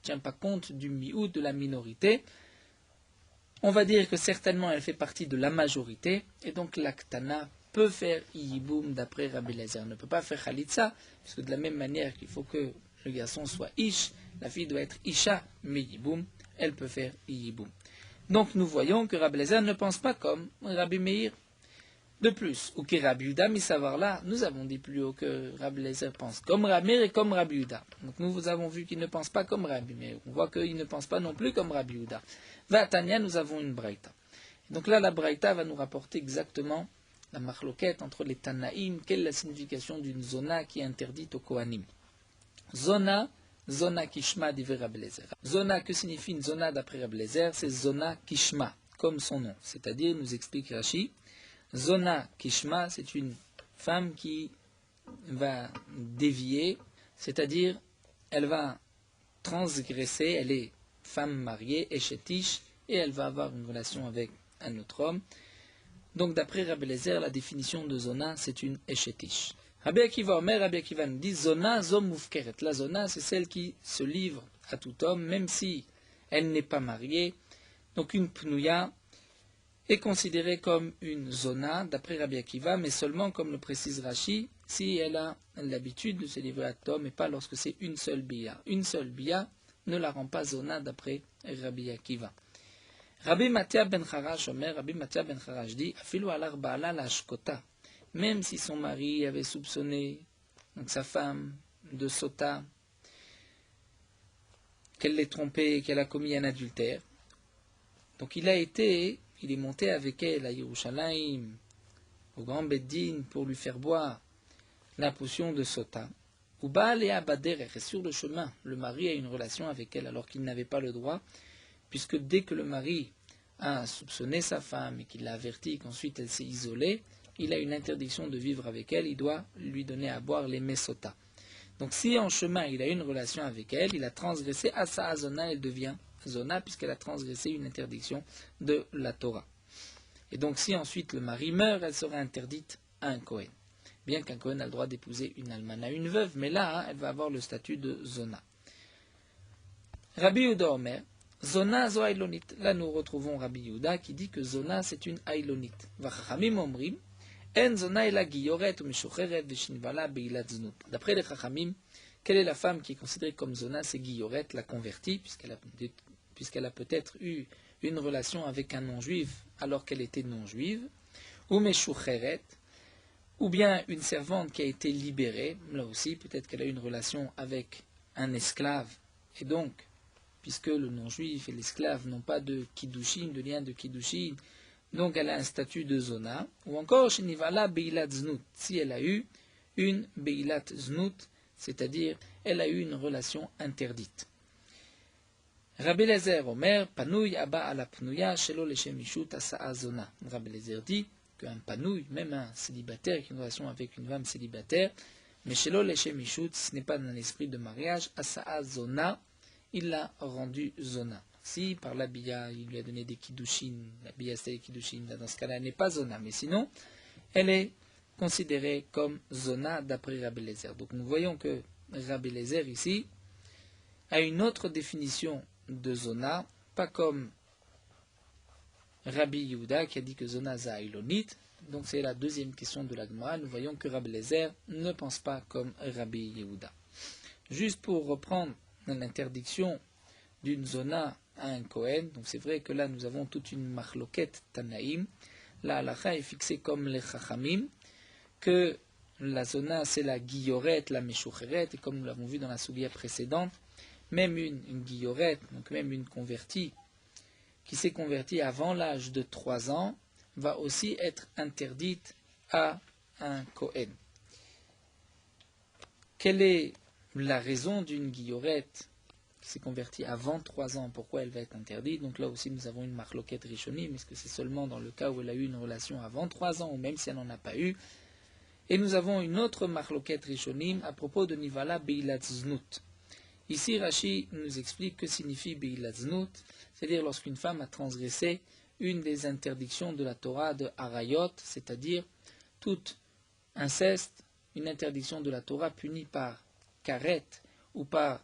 tient pas compte du miout, de la minorité. On va dire que certainement elle fait partie de la majorité, et donc la ktana peut faire yiboum d'après Rabbi Eliezer. Elle ne peut pas faire chalitza, puisque de la même manière qu'il faut que le garçon soit ish, la fille doit être isha, mais yiboum, elle peut faire yiboum. Donc nous voyons que Rabbi Eliezer ne pense pas comme Rabbi Meir. De plus, ou que Rabbi Yehuda, mais savoir là, nous avons dit plus haut que Rabbi Eliezer pense comme Rabbi Meir et comme Rabbi Yehuda. Donc nous avons vu qu'il ne pense pas comme Rabbi Meir. On voit qu'il ne pense pas non plus comme Rabbi Yehuda. Vatania, nous avons une braïta. Donc là, la braïta va nous rapporter exactement la marloquette entre les Tanaïm. Quelle est la signification d'une zona qui est interdite aux Kohanim? Zona, zona kishma divrei Rabbi Eliezer. Zona, que signifie une zona d'après Rabbi Eliezer? C'est zona kishma, comme son nom. C'est-à-dire, nous explique Rashi, zona kishma, c'est une femme qui va dévier, c'est-à-dire, elle va transgresser, elle est femme mariée, échetish, et elle va avoir une relation avec un autre homme. Donc d'après Rabbi Eliezer, la définition de zona, c'est une échetish. Rabbi Akiva Omer, Rabbi Akiva nous dit, zona zom mufkeret. La zona, c'est celle qui se livre à tout homme, même si elle n'est pas mariée. Donc une pnouya est considérée comme une zona, d'après Rabbi Akiva, mais seulement, comme le précise Rashi, si elle a l'habitude de se livrer à tout homme, et pas lorsque c'est une seule bia. Une seule bia ne la rend pas zona d'après Rabbi Akiva. Rabbi Matia ben Charash Omer, Rabbi Matia ben Charash dit, afilu alar ba'ala la shkota, même si son mari avait soupçonné, donc sa femme, de sota, qu'elle l'ait trompée, qu'elle a commis un adultère, donc il est monté avec elle à Yerushalayim, au grand Beddin, pour lui faire boire la potion de sota. Ou Baalea Bader, et sur le chemin, le mari a une relation avec elle alors qu'il n'avait pas le droit, puisque dès que le mari a soupçonné sa femme et qu'il l'a averti qu'ensuite elle s'est isolée, il a une interdiction de vivre avec elle, il doit lui donner à boire les mesota. Donc si en chemin il a une relation avec elle, il a transgressé Asa Azona, elle devient Zona, puisqu'elle a transgressé une interdiction de la Torah. Et donc si ensuite le mari meurt, elle sera interdite à un Kohen. Bien qu'un Kohen a le droit d'épouser une almana, une veuve, mais là, elle va avoir le statut de Zona. Rabbi Yehuda Omer, Zona zo ailonit. Là, nous retrouvons Rabbi Yehuda qui dit que Zona, c'est une ailonit. Vachachamim omrim, en Zona ela giyoret ou mishucheret veshinvala beilat znut. D'après les Chachamim, quelle est la femme qui est considérée comme Zona? C'est Giyoret, la convertie, puisqu'elle a peut-être eu une relation avec un non-juif alors qu'elle était non-juive, ou meshucheret, ou bien une servante qui a été libérée, là aussi, peut-être qu'elle a eu une relation avec un esclave, et donc, puisque le non-juif et l'esclave n'ont pas de kiddushin, de lien de kiddushin, donc elle a un statut de zona, ou encore shenivala beilat znut, si elle a eu une beilat znut, c'est-à-dire elle a eu une relation interdite. Rabbi Eliezer Omer, panouy abba ala pnouya shelo leshem mishut asa'a zona. Rabbi Eliezer dit qu'un panouy, même un célibataire qui a une relation avec une femme célibataire, mais shelo leshem mishut, ce n'est pas dans l'esprit de mariage, asa'a zona, il l'a rendu zona. Si par la bia, il lui a donné des kiddushin, la bia c'est des kiddushin, dans ce cas-là, elle n'est pas zona, mais sinon, elle est considérée comme zona d'après Rabbi Eliezer. Donc nous voyons que Rabbi Eliezer ici a une autre définition de zona, pas comme Rabbi Yehuda qui a dit que zona zaïlonit. Donc c'est la deuxième question de la Gemara. Nous voyons que Rabbi Eliezer ne pense pas comme Rabbi Yehuda. Juste pour reprendre l'interdiction d'une zona à un Kohen, donc c'est vrai que là nous avons toute une marloquette Tanaïm. La halakha est fixée comme les Chachamim, que la zona c'est la guillorette, la meshucheret, et comme nous l'avons vu dans la soulia précédente, même une guillorette, donc même une convertie, qui s'est convertie avant l'âge de 3 ans, va aussi être interdite à un Kohen. Quelle est la raison d'une guillorette qui s'est convertie avant 3 ans, pourquoi elle va être interdite? Donc là aussi nous avons une marloquette rishonim, est-ce que c'est seulement dans le cas où elle a eu une relation avant 3 ans, ou même si elle n'en a pas eu? Et nous avons une autre marloquette rishonim à propos de Nivala Beilat Znut. Ici Rashi nous explique que signifie Beilat Znut, c'est-à-dire lorsqu'une femme a transgressé une des interdictions de la Torah de Harayot, c'est-à-dire tout inceste, une interdiction de la Torah punie par karet ou par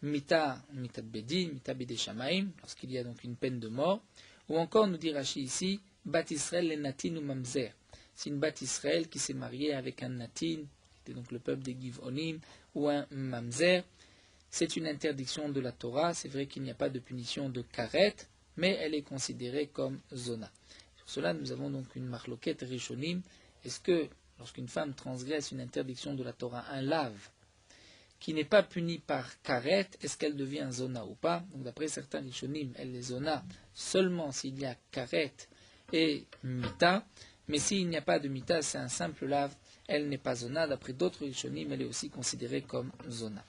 mita bedin, mita bede shamaim, lorsqu'il y a donc une peine de mort, ou encore nous dit Rashi ici, bat Israël le natin ou mamzer. C'est une bat Israël qui s'est mariée avec un natin, qui était donc le peuple des Givonim, ou un mamzer. C'est une interdiction de la Torah, c'est vrai qu'il n'y a pas de punition de karet, mais elle est considérée comme zona. Sur cela, nous avons donc une marloquette rishonim. Est-ce que, lorsqu'une femme transgresse une interdiction de la Torah, un lave, qui n'est pas puni par karet, est-ce qu'elle devient zona ou pas? Donc d'après certains rishonim, elle est zona seulement s'il y a karet et mita, mais s'il n'y a pas de mita, c'est un simple lave, elle n'est pas zona. D'après d'autres rishonim, elle est aussi considérée comme zona.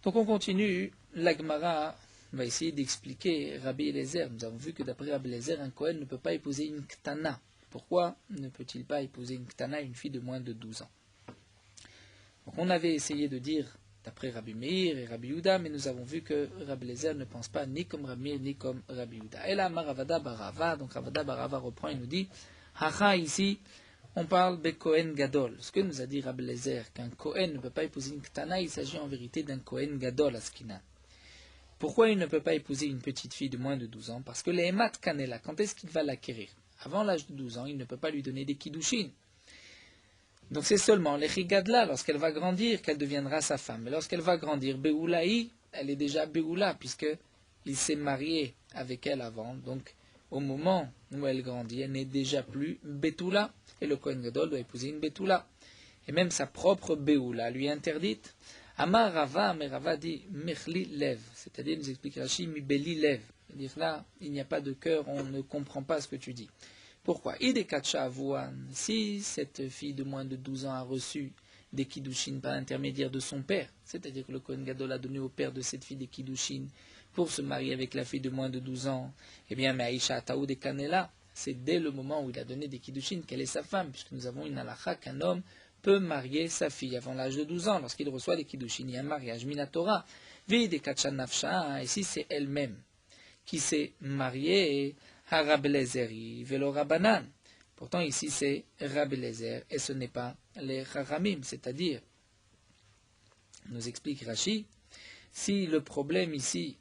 Donc on continue, la Gemara va essayer d'expliquer Rabbi Eliezer. Nous avons vu que d'après Rabbi Eliezer, un Kohen ne peut pas épouser une ktana. Pourquoi ne peut-il pas épouser une ktana, une fille de moins de 12 ans? Donc on avait essayé de dire d'après Rabbi Meir et Rabbi Yehuda, mais nous avons vu que Rabbi Eliezer ne pense pas ni comme Rabbi Meir ni comme Rabbi Yehuda. Et là, Ravada Barava, donc Ravada Barava reprend et nous dit, haha ici, on parle de Kohen Gadol. Ce que nous a dit Rabbi Eliezer, qu'un Kohen ne peut pas épouser une ktana, il s'agit en vérité d'un Kohen Gadol Askinan. Pourquoi il ne peut pas épouser une petite fille de moins de 12 ans? Parce que les Emat Kanela, quand est-ce qu'il va l'acquérir? Avant l'âge de 12 ans, il ne peut pas lui donner des kiddushin. Donc c'est seulement l'Echigadla, lorsqu'elle va grandir, qu'elle deviendra sa femme. Mais lorsqu'elle va grandir, Beoulaï, elle est déjà Beoula, puisqu'il s'est marié avec elle avant. Donc au moment où elle grandit, elle n'est déjà plus Betula. Et le Kohen Gadol doit épouser une Betula. Et même sa propre Beoula lui est interdite. Amar Rava, mais Rava dit Mechli Lev, c'est-à-dire nous explique Rashi Mibeli Lev. C'est-à-dire là, il n'y a pas de cœur, on ne comprend pas ce que tu dis. Pourquoi? Si cette fille de moins de 12 ans a reçu des kiddushin par l'intermédiaire de son père, c'est-à-dire que le Kohen Gadol a donné au père de cette fille des kiddushin pour se marier avec la fille de moins de 12 ans, eh bien, mais Aïcha Ataou de Kanela, c'est dès le moment où il a donné des kiddushin qu'elle est sa femme, puisque nous avons une halakha qu'un homme peut marier sa fille avant l'âge de 12 ans, lorsqu'il reçoit des kiddushin, il y a un mariage minatora. Vide Kachan Nafsha, ici c'est elle-même qui s'est mariée à Rabbi Eliezer velo Rabanan. Pourtant ici c'est Rabbi Eliezer et ce n'est pas les Chachamim, c'est-à-dire, nous explique Rashi, si le problème ici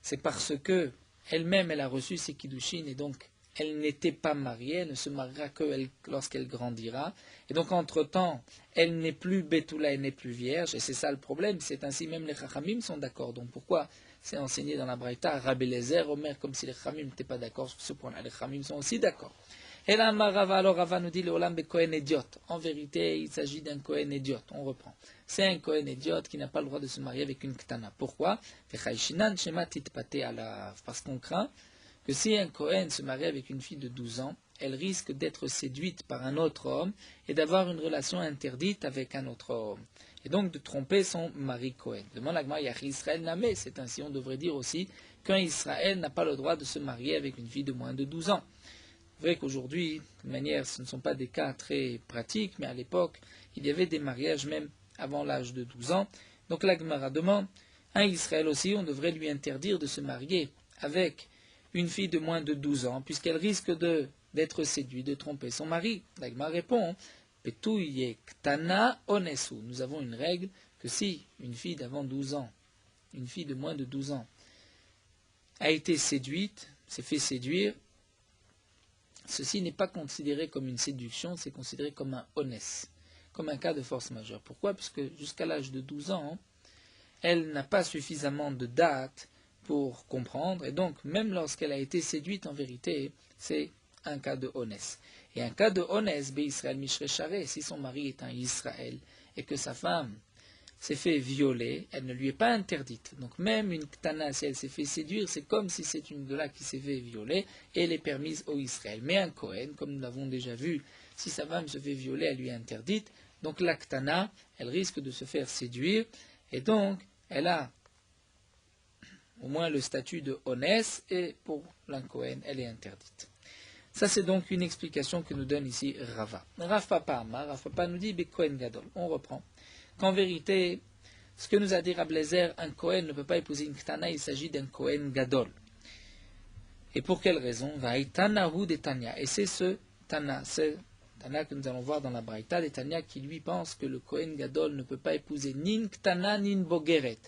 c'est parce que elle-même elle a reçu ses kiddushin et donc elle n'était pas mariée, elle ne se mariera que lorsqu'elle grandira. Et donc, entre-temps, elle n'est plus Betula, elle n'est plus vierge. Et c'est ça le problème. C'est ainsi même les Chachamim sont d'accord. Donc, pourquoi c'est enseigné dans la Braïta, Rabbi Eliezer, Omer, comme si les Chachamim n'étaient pas d'accord sur ce point-là. Les Chachamim sont aussi d'accord. Et là, Rava, alors Rava nous dit, le Olam be Kohen idiot. En vérité, il s'agit d'un Kohen idiot. On reprend. C'est un Kohen idiot qui n'a pas le droit de se marier avec une Ktana. Pourquoi? Parce qu'on craint que si un Kohen se marie avec une fille de 12 ans, elle risque d'être séduite par un autre homme et d'avoir une relation interdite avec un autre homme. Et donc de tromper son mari Kohen. Demande l'Agma Yachi Israël Namé, c'est ainsi on devrait dire aussi qu'un Israël n'a pas le droit de se marier avec une fille de moins de 12 ans. C'est vrai qu'aujourd'hui, de manière, ce ne sont pas des cas très pratiques, mais à l'époque, il y avait des mariages même avant l'âge de 12 ans. Donc l'Agmara demande, un Israël aussi, on devrait lui interdire de se marier avec une fille de moins de 12 ans, puisqu'elle risque d'être séduite, de tromper son mari. L'Agma répond, Petouye ktana onesu. Nous avons une règle que si une fille d'avant 12 ans, une fille de moins de 12 ans, a été séduite, s'est fait séduire, ceci n'est pas considéré comme une séduction, c'est considéré comme un onès, comme un cas de force majeure. Pourquoi? Puisque jusqu'à l'âge de 12 ans, elle n'a pas suffisamment de date pour comprendre, et donc même lorsqu'elle a été séduite, en vérité, c'est un cas de onès. Et un cas de onès, Israël Mishrecharé, si son mari est un Israël, et que sa femme s'est fait violer, elle ne lui est pas interdite. Donc même une ktana, si elle s'est fait séduire, c'est comme si c'est une de là qui s'est fait violer, et elle est permise au Israël. Mais un Kohen, comme nous l'avons déjà vu, si sa femme se fait violer, elle lui est interdite. Donc la ktana, elle risque de se faire séduire, et donc elle a au moins le statut de onès, et pour l'un Kohen, elle est interdite. Ça, c'est donc une explication que nous donne ici Rava. Rav Papa nous dit, Kohen Gadol. On reprend. Qu'en vérité, ce que nous a dit Rablezer, un Kohen ne peut pas épouser une Ktana, il s'agit d'un Kohen Gadol. Et pour quelle raison? Vaïtanahu de Tanya. Et c'est ce Tana que nous allons voir dans la Braïta de Tanya, qui lui pense que le Kohen Gadol ne peut pas épouser ni une Ktana ni une Bogeret.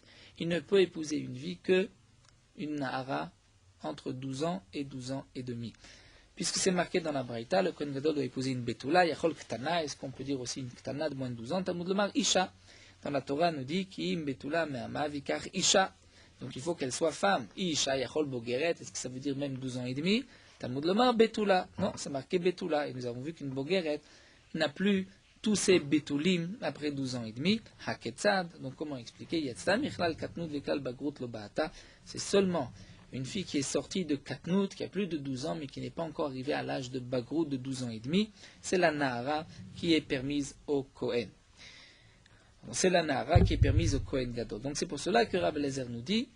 Il ne peut épouser une vie que une Nahara entre 12 ans et 12 ans et demi. Puisque c'est marqué dans la Braïta, le Kohen Gadol doit épouser une Betula, Yachol Ktana, est-ce qu'on peut dire aussi une Ktana de moins de 12 ans? Talmud Lomar Isha. Dans la Torah, nous dit Ki Betula Me'ama Vikar Isha. Donc il faut qu'elle soit femme. Isha Yachol Bogeret, est-ce que ça veut dire même 12 ans et demi? Talmud Lomar Betula. Non, c'est marqué Betula. Et nous avons vu qu'une Bogeret n'a plus tous ses Betulim après 12 ans et demi. Haketzad. Donc comment expliquer? Yatzam Michlal Katnud Vikal Bagrut Lobata. C'est seulement une fille qui est sortie de Katnout, qui a plus de 12 ans, mais qui n'est pas encore arrivée à l'âge de Bagrout de 12 ans et demi, c'est la Nahara qui est permise au Kohen. C'est la Nahara qui est permise au Kohen Gadol. Donc c'est pour cela que Rabbi Eliezer nous dit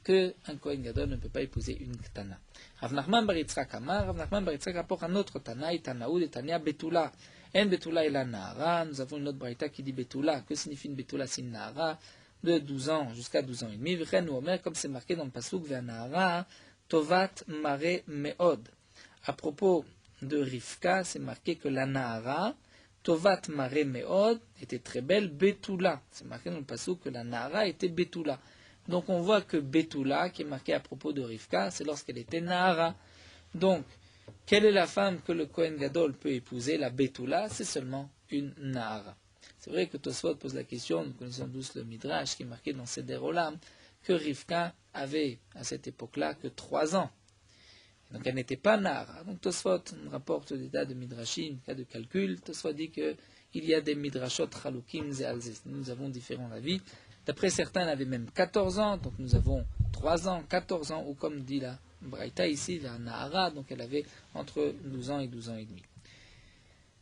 qu'un Kohen Gadol ne peut pas épouser une Ktana. Rav Nachman bar Yitzchak Amar, Rav Nachman bar Yitzchak rapporte un autre Tana, Tanaoud et Tania Betula. En Betula et la Nahara, nous avons une autre Braïta qui dit Betula. Que signifie une Betula? C'est une Nahara de 12 ans jusqu'à 12 ans et demi, comme c'est marqué dans le Pasuk, Ve'anahara Tovat Mare Meod. À propos de Rivka, c'est marqué que la Nahara, Tovat Mare Meod, était très belle, Betula. C'est marqué dans le Pasuk que la Nahara était Betula. Donc on voit que Betula, qui est marqué à propos de Rivka, c'est lorsqu'elle était Nahara. Donc, quelle est la femme que le Kohen Gadol peut épouser? La Betula, c'est seulement une Nahara. C'est vrai que Tosfot pose la question, nous connaissons tous le Midrash qui est marqué dans Seder Olam, que Rivka avait à cette époque-là que 3 ans. Donc elle n'était pas Nahara. Donc Tosfot rapporte des tas de Midrashim, cas de calcul. Tosfot dit qu'il y a des Midrashot Chalukim et Alzis. Nous avons différents avis. D'après certains, elle avait même 14 ans, donc nous avons 3 ans, 14 ans, ou comme dit la Braïta ici, la Nahara, donc elle avait entre 12 ans et 12 ans et demi.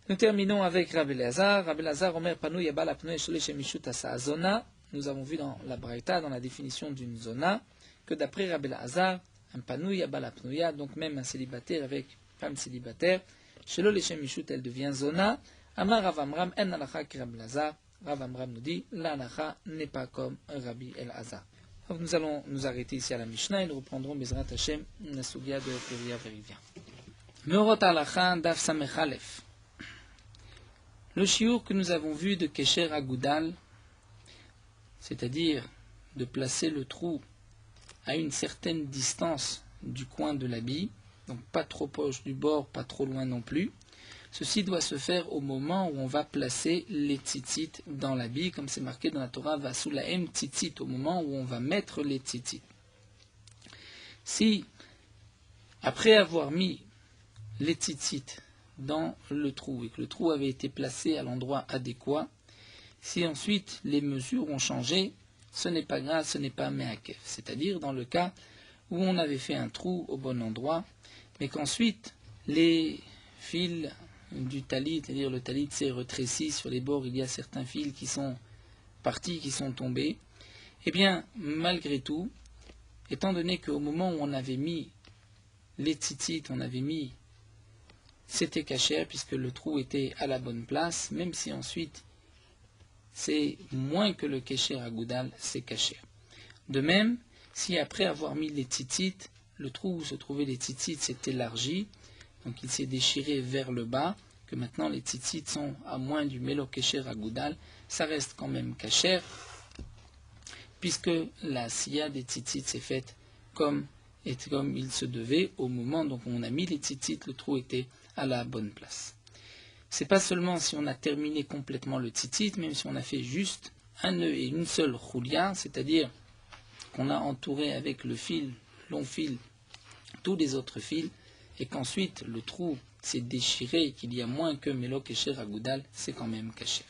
Nous terminons avec Rabbi Elazar. Rabbi Elazar, Omer Panou Yabal Apnoe Shole Shemishut Asa Zona. Nous avons vu dans la Braïta, dans la définition d'une zona, que d'après Rabbi Elazar, un Panou Yabal Apnoya, donc même un célibataire avec femme célibataire, Shelo Shemishut, elle devient zona. Amar Rav Amram en alacha ki Rabbi Elazar. Rav Amram nous dit, l'alacha n'est pas comme Rabbi Elazar. Donc nous allons nous arrêter ici à la Mishnah et nous reprendrons Bezrat Hashem la Sugia de Peria Verivia. Meorot alacha daf samech alef. Le shiur que nous avons vu de Kesher Agoudal, c'est-à-dire de placer le trou à une certaine distance du coin de l'habit, donc pas trop proche du bord, pas trop loin non plus, ceci doit se faire au moment où on va placer les tzitzit dans l'habit, comme c'est marqué dans la Torah, Vasulahem tzitzit, au moment où on va mettre les tzitzit. Si, après avoir mis les tzitzit dans le trou et que le trou avait été placé à l'endroit adéquat, si ensuite les mesures ont changé, ce n'est pas grave, ce n'est pas me'akev. C'est-à-dire dans le cas où on avait fait un trou au bon endroit, mais qu'ensuite les fils du talit, c'est-à-dire le talit s'est retréci sur les bords, il y a certains fils qui sont partis, qui sont tombés, eh bien, malgré tout, étant donné qu'au moment où on avait mis les tzitzit, on avait mis c'était caché puisque le trou était à la bonne place, même si ensuite c'est moins que le kécher agoudal, c'est caché. De même, si après avoir mis les tzitzit, le trou où se trouvaient les tzitzit s'est élargi, donc il s'est déchiré vers le bas, que maintenant les tzitzit sont à moins du Melo Kesher Agoudal, ça reste quand même kasher, puisque la siya des tzitzit s'est faite comme il se devait au moment où on a mis les tzitzit, le trou était à la bonne place. C'est pas seulement si on a terminé complètement le tzitzit, même si on a fait juste un nœud et une seule roulia, c'est-à-dire qu'on a entouré avec le fil, long fil, tous les autres fils, et qu'ensuite le trou s'est déchiré et qu'il y a moins que Melo Kesher Agoudal, c'est quand même kasher.